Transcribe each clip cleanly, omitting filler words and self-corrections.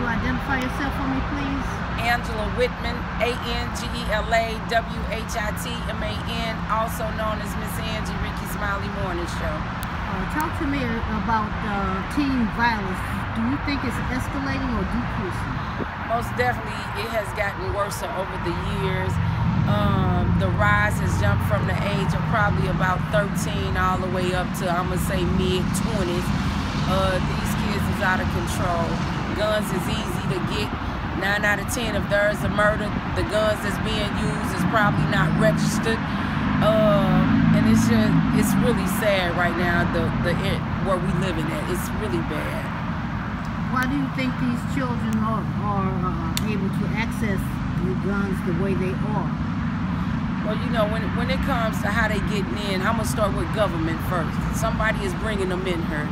identify yourself for me, please? Angela Whitman, ANGELAWHITMAN, also known as Miss Angie, Ricky Smiley Morning Show. Talk to me about teen violence. Do you think it's escalating or decreasing? Most definitely, it has gotten worse over the years. The rise has jumped from the age of probably about 13 all the way up to, I'm going to say, mid-20s. These kids is out of control. Guns is easy to get. 9 out of 10, if there is a murder, the guns that's being used is probably not registered. And it's really sad right now, where we living at. It's really bad. Why do you think these children are able to access the guns the way they are? Well, you know, when it comes to how they getting in, I'm going to start with government first. Somebody is bringing them in here.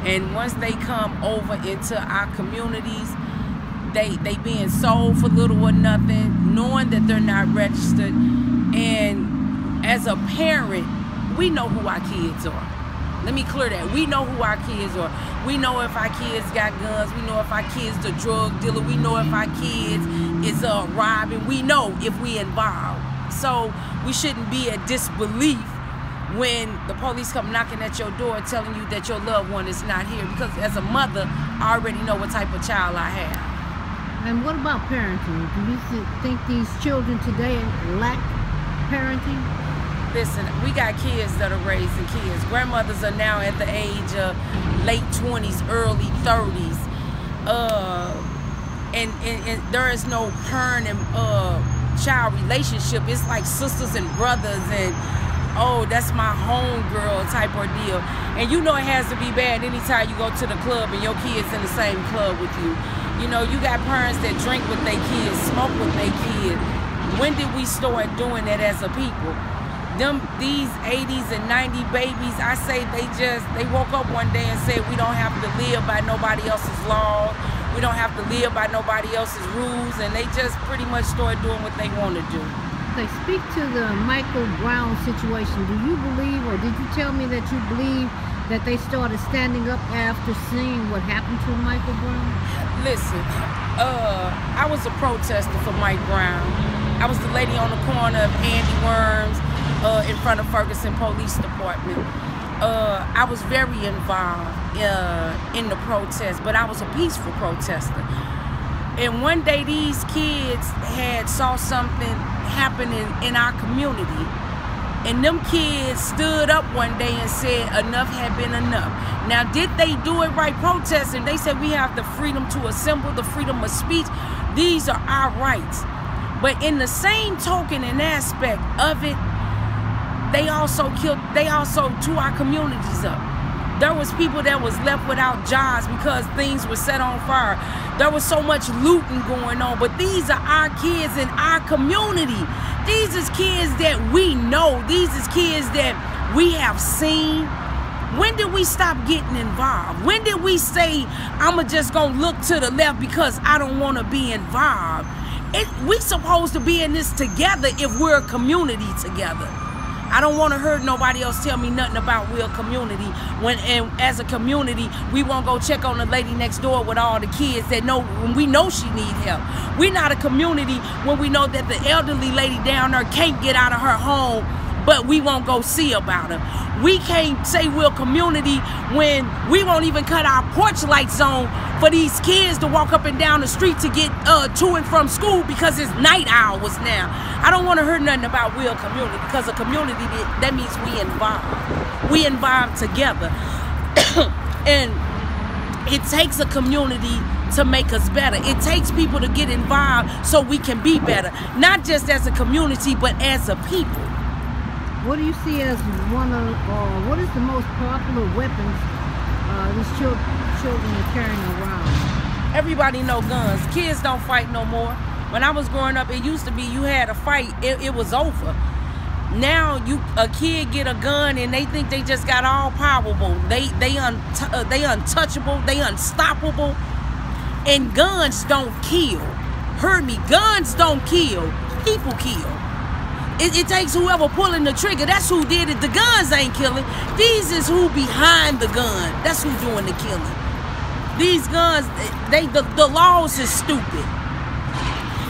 And once they come over into our communities, they being sold for little or nothing, knowing that they're not registered. And as a parent, we know who our kids are. Let me clear that. We know who our kids are. We know if our kids got guns. We know if our kids the drug dealer. We know if our kids is robbing. We know if we involved. So we shouldn't be at disbelief when the police come knocking at your door telling you that your loved one is not here. Because as a mother, I already know what type of child I have. And what about parenting? Do you think these children today lack parenting? Listen, we got kids that are raising kids. Grandmothers are now at the age of late 20s, early 30s. And there is no parent and child relationship. It's like sisters and brothers and, oh, that's my homegirl type ordeal. And you know it has to be bad anytime you go to the club and your kid's in the same club with you. You know, you got parents that drink with their kids, smoke with their kids. When did we start doing that as a people? These 80s and 90 babies, I say they woke up one day and said we don't have to live by nobody else's laws. We don't have to live by nobody else's rules. And they just pretty much started doing what they want to do. Okay, speak to the Michael Brown situation. Do you believe, or did you tell me that you believe that they started standing up after seeing what happened to Michael Brown? Listen, I was a protester for Mike Brown. I was the lady on the corner of Andy Worms in front of Ferguson Police Department. I was very involved in the protest, but I was a peaceful protester. And one day these kids saw something happening in our community. And them kids stood up one day and said enough had been enough. Now, did they do it right protesting? They said we have the freedom to assemble, the freedom of speech. These are our rights. But in the same token and aspect of it, they also tore our communities up. There was people that was left without jobs because things were set on fire. There was so much looting going on, but these are our kids in our community. These is kids that we know. These is kids that we have seen. When did we stop getting involved? When did we say, I'm just gonna look to the left because I don't wanna be involved? We supposed to be in this together if we're a community together. I don't want to hear nobody else tell me nothing about we're a community and as a community we won't go check on the lady next door with all the kids that we know she need help. We're not a community when we know that the elderly lady down there can't get out of her home, but we won't go see about her. We can't say we're a community when we won't even cut our porch lights on for these kids to walk up and down the street to get to and from school because it's night hours now. I don't want to hear nothing about we're a community, because a community, that means we involved. We involved together. And it takes a community to make us better. It takes people to get involved so we can be better. Not just as a community, but as a people. What do you see as what is the most popular weapons these children are carrying around? Everybody know guns. Kids don't fight no more. When I was growing up, it used to be you had a fight, it was over. Now a kid get a gun and they think they just got all powerful. They untouchable, they unstoppable. And guns don't kill. Heard me, guns don't kill. People kill. It takes whoever pulling the trigger. That's who did it. The guns ain't killing. These is who behind the gun. That's who doing the killing. These guns, the laws is stupid.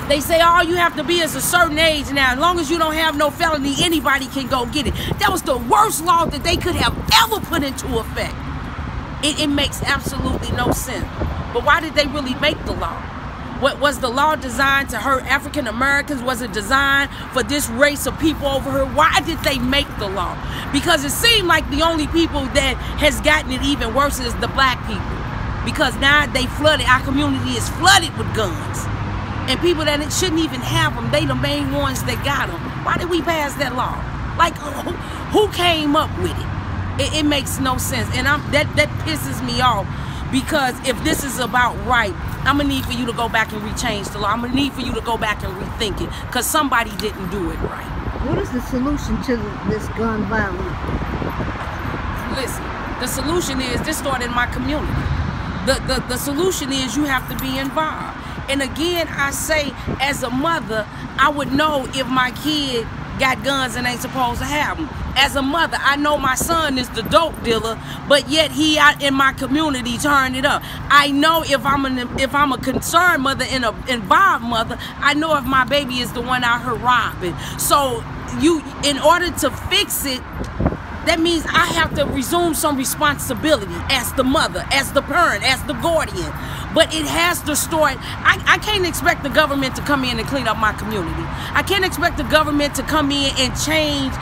They say all you have to be is a certain age now. As long as you don't have no felony, anybody can go get it. That was the worst law that they could have ever put into effect. It makes absolutely no sense. But why did they really make the law? What was the law designed to hurt African Americans? Was it designed for this race of people over here? Why did they make the law? Because it seemed like the only people that has gotten it even worse is the black people. Because now they flooded, our community is flooded with guns. And people that shouldn't even have them, they the main ones that got them. Why did we pass that law? Like, who came up with it? It makes no sense. And that pisses me off. Because if this is about right, I'm going to need for you to go back and rechange the law. I'm going to need for you to go back and rethink it. Because somebody didn't do it right. What is the solution to this gun violence? Listen, the solution is, this started in my community. The solution is you have to be involved. And again, I say, as a mother, I would know if my kid got guns and ain't supposed to have them. As a mother, I know my son is the dope dealer, but yet he out in my community turn it up. I know if I'm a concerned mother and an involved mother, I know if my baby is the one out here robbing. So in order to fix it, that means I have to resume some responsibility as the mother, as the parent, as the guardian. But it has to start. I can't expect the government to come in and clean up my community. I can't expect the government to come in and change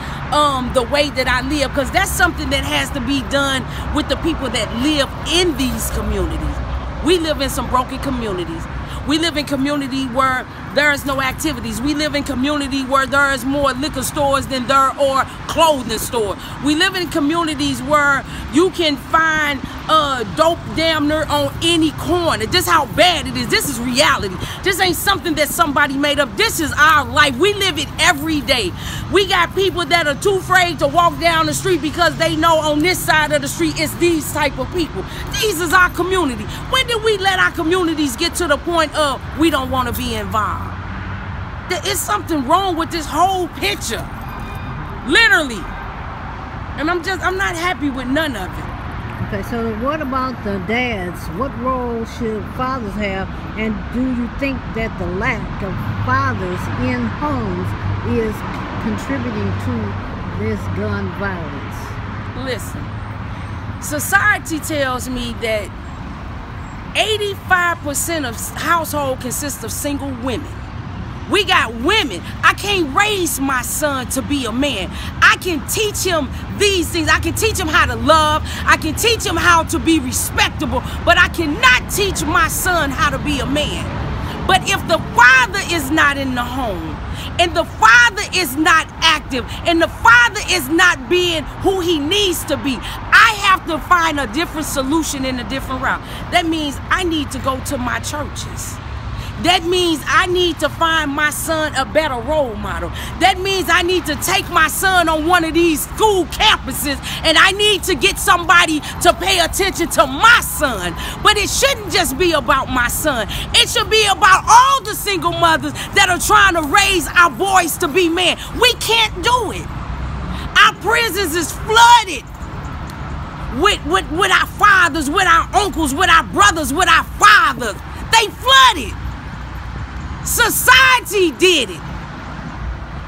the way that I live, because that's something that has to be done with the people that live in these communities. We live in some broken communities. We live in community where there is no activities. We live in community where there is more liquor stores than there are clothing stores. We live in communities where you can find dope damn near on any corner. This is how bad it is. This is reality. This ain't something that somebody made up. This is our life. We live it every day. We got people that are too afraid to walk down the street because they know on this side of the street it's these type of people. These is our community. When did we let our communities get to the point of we don't want to be involved? There is something wrong with this whole picture. Literally. And I'm not happy with none of it. Okay, so what about the dads? What role should fathers have? And do you think that the lack of fathers in homes is contributing to this gun violence? Listen, society tells me that 85% of household consists of single women. We got women. I can't raise my son to be a man. I can teach him these things. I can teach him how to love. I can teach him how to be respectable. But I cannot teach my son how to be a man. But if the father is not in the home, and the father is not active, and the father is not being who he needs to be, I have to find a different solution in a different route. That means I need to go to my churches. That means I need to find my son a better role model. That means I need to take my son on one of these school campuses, and I need to get somebody to pay attention to my son. But it shouldn't just be about my son. It should be about all the single mothers that are trying to raise our boys to be men. We can't do it. Our prisons is flooded with our fathers, with our uncles, with our brothers, with our fathers. They flooded. Society did it.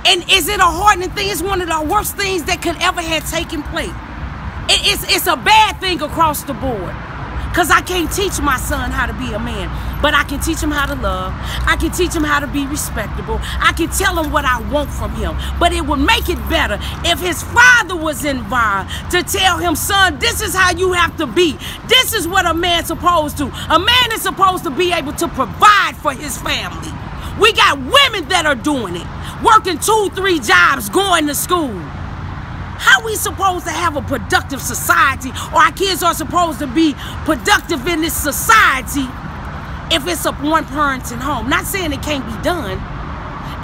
And is it a hardening thing? It's one of the worst things that could ever have taken place. It's a bad thing across the board. Because I can't teach my son how to be a man. But I can teach him how to love. I can teach him how to be respectable. I can tell him what I want from him. But it would make it better if his father was involved to tell him, son, this is how you have to be. This is what a man's supposed to. A man is supposed to be able to provide for his family. We got women that are doing it, working 2-3 jobs, going to school. How are we supposed to have a productive society, or our kids are supposed to be productive in this society if it's a one-parenting home? Not saying it can't be done.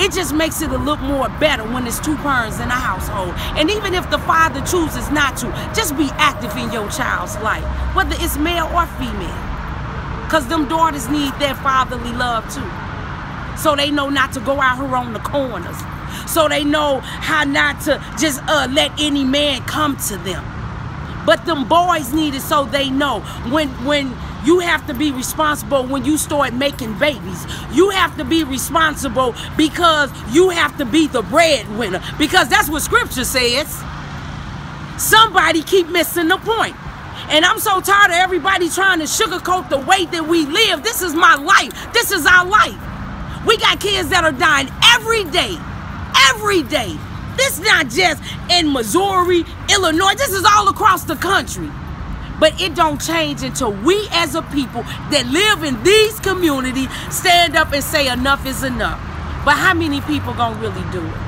It just makes it a look more better when it's 2 parents in a household. And even if the father chooses not to, just be active in your child's life, whether it's male or female. Because them daughters need their fatherly love too. So they know not to go out here on the corners. So they know how not to just let any man come to them. But them boys need it so they know when you have to be responsible when you start making babies. You have to be responsible because you have to be the breadwinner. Because that's what scripture says. Somebody keep missing the point. And I'm so tired of everybody trying to sugarcoat the way that we live. This is my life. This is our life. We got kids that are dying every day. Every day. This is not just in Missouri, Illinois. This is all across the country. But it don't change until we as a people that live in these communities stand up and say enough is enough. But how many people gonna really do it?